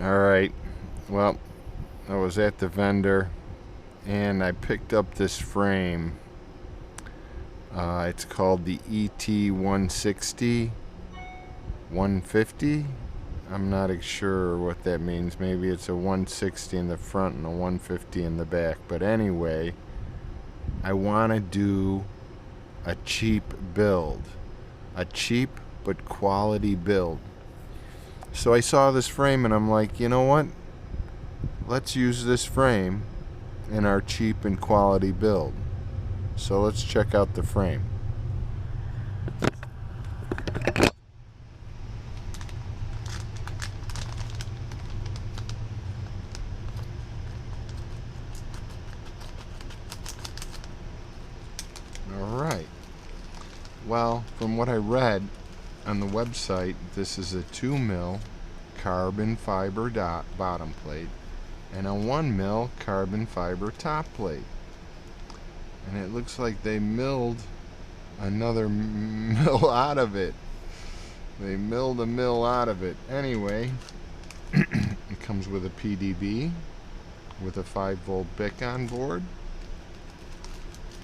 Alright, well, I was at the vendor and I picked up this frame. It's called the ET160, 150. I'm not sure what that means. Maybe it's a 160 in the front and a 150 in the back. But anyway, I want to do a cheap build. A cheap but quality build. So I saw this frame and I'm like, you know what? Let's use this frame in our cheap and quality build. So let's check out the frame. Alright. Well, from what I read on the website, this is a 2 mil carbon fiber bottom plate and a 1 mil carbon fiber top plate. And it looks like they milled another mill out of it. They milled a mill out of it. Anyway, it comes with a PDB with a 5-volt BIC on board.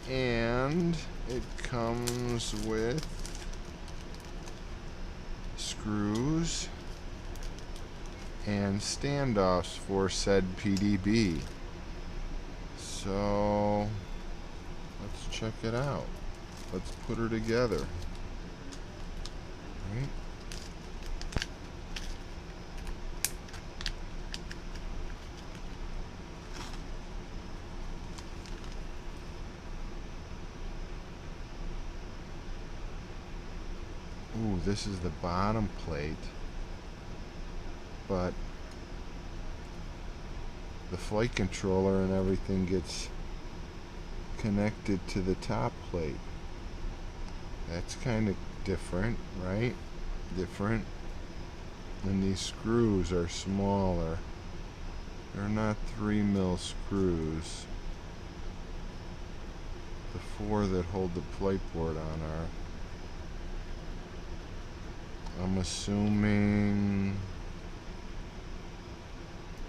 And it comes with screws and standoffs for said PDB. So let's check it out. Let's put her together. Right? Ooh, this is the bottom plate, but the flight controller and everything gets connected to the top plate. That's kind of different, right? Different. And these screws are smaller. They're not 3 mil screws. The 4 that hold the plate board on are, I'm assuming,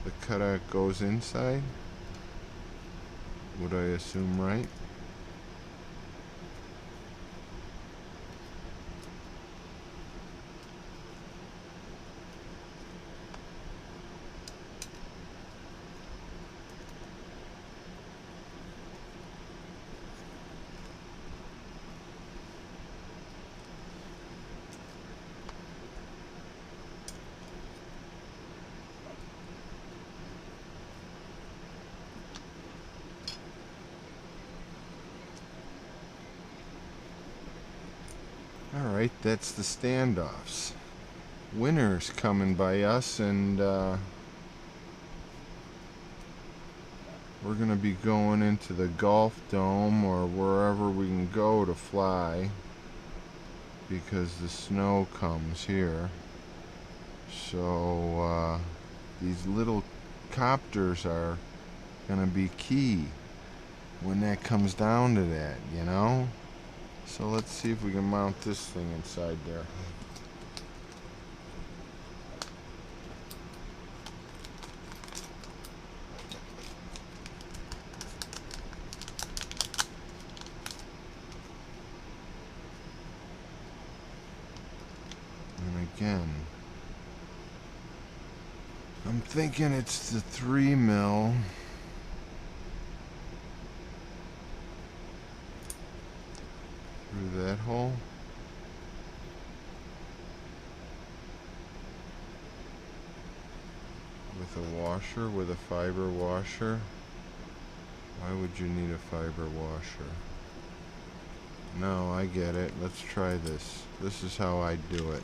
the cutout goes inside. Would I assume right? Alright, that's the standoffs. Winter's coming by us, and we're gonna be going into the Gulf Dome or wherever we can go to fly, because the snow comes here. So these little copters are gonna be key when that comes down to that, you know? So let's see if we can mount this thing inside there. And again, I'm thinking it's the 3 mil. Through that hole. With a washer, with a fiber washer. Why would you need a fiber washer? No, I get it. Let's try this. This is how I do it.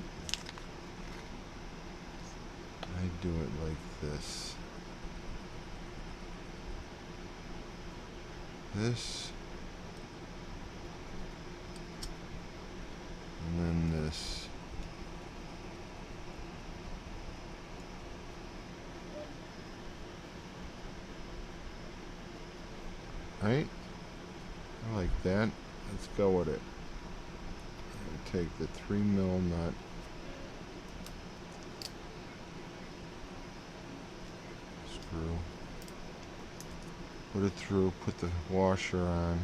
I do it like this. This. And then this. Right? I like that. Let's go with it. Take the 3 mil nut. through. Put it through, put the washer on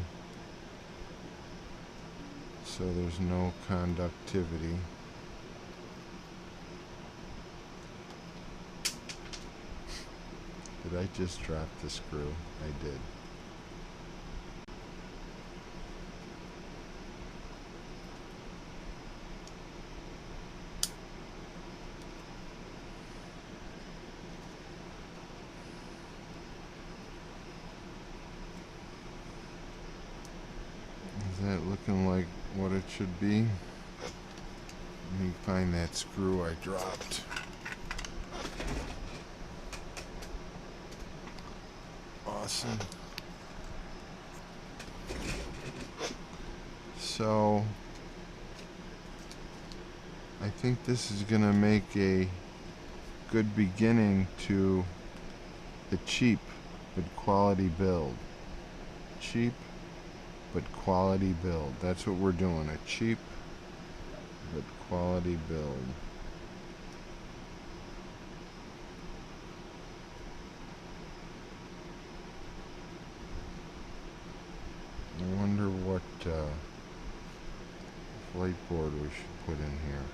so there's no conductivity. Did I just drop the screw? I did. Is that looking like what it should be? Let me find that screw I dropped. Awesome. So I think this is gonna make a good beginning to the cheap but quality build. Cheap but quality build. That's what we're doing. A cheap but quality build. I wonder what flight board we should put in here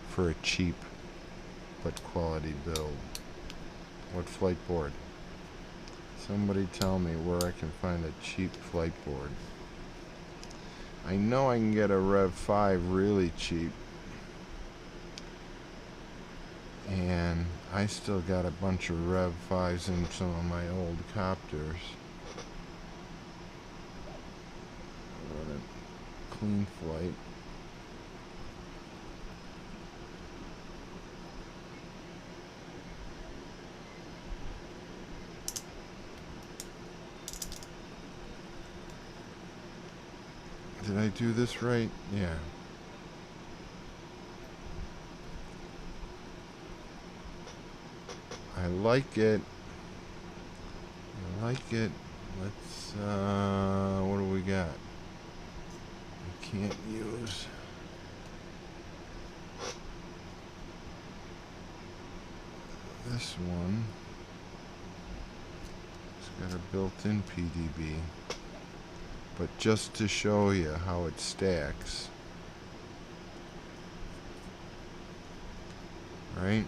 for a cheap but quality build. What flight board? Somebody tell me where I can find a cheap flight board. I know I can get a Rev 5 really cheap, and I still got a bunch of Rev 5s in some of my old copters. What a clean flight. Did I do this right? Yeah. I like it. I like it. Let's, what do we got? I can't use. This one. It's got a built-in PDB. But just to show you how it stacks, right?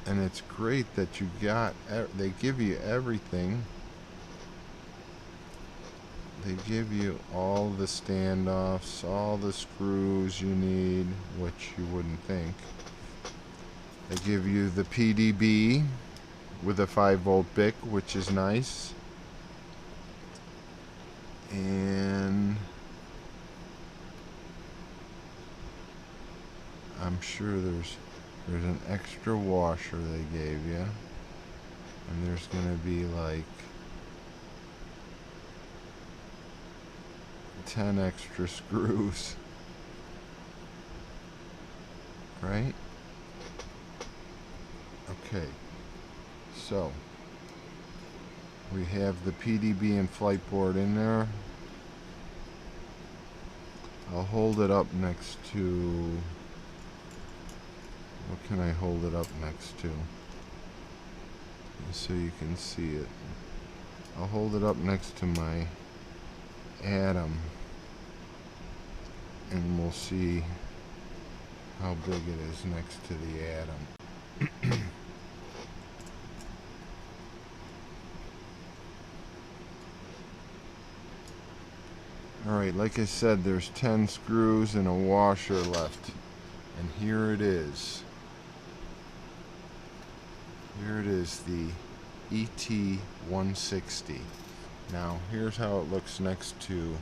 And it's great that you got, they give you everything. They give you all the standoffs, all the screws you need, which you wouldn't think. They give you the PDB with a 5-volt BIC, which is nice. And I'm sure there's an extra washer they gave you, and there's gonna be like 10 extra screws, right? Okay, so we have the PDB and flight board in there. I'll hold it up next to, what can I hold it up next to? So you can see it. I'll hold it up next to my atom, and we'll see how big it is next to the atom. Alright, like I said, there's 10 screws and a washer left. And here it is. Here it is, the ET160. Now, here's how it looks next to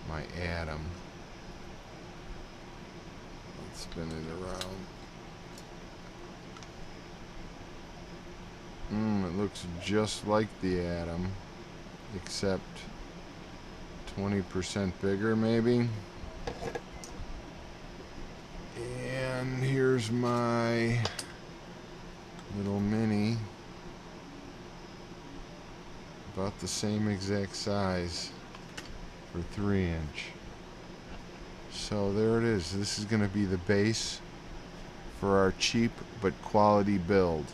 my atom. Let's spin it around. It looks just like the atom, except 20% bigger maybe. And here's my little mini, about the same exact size for 3-inch. So there it is. This is going to be the base for our cheap but quality build.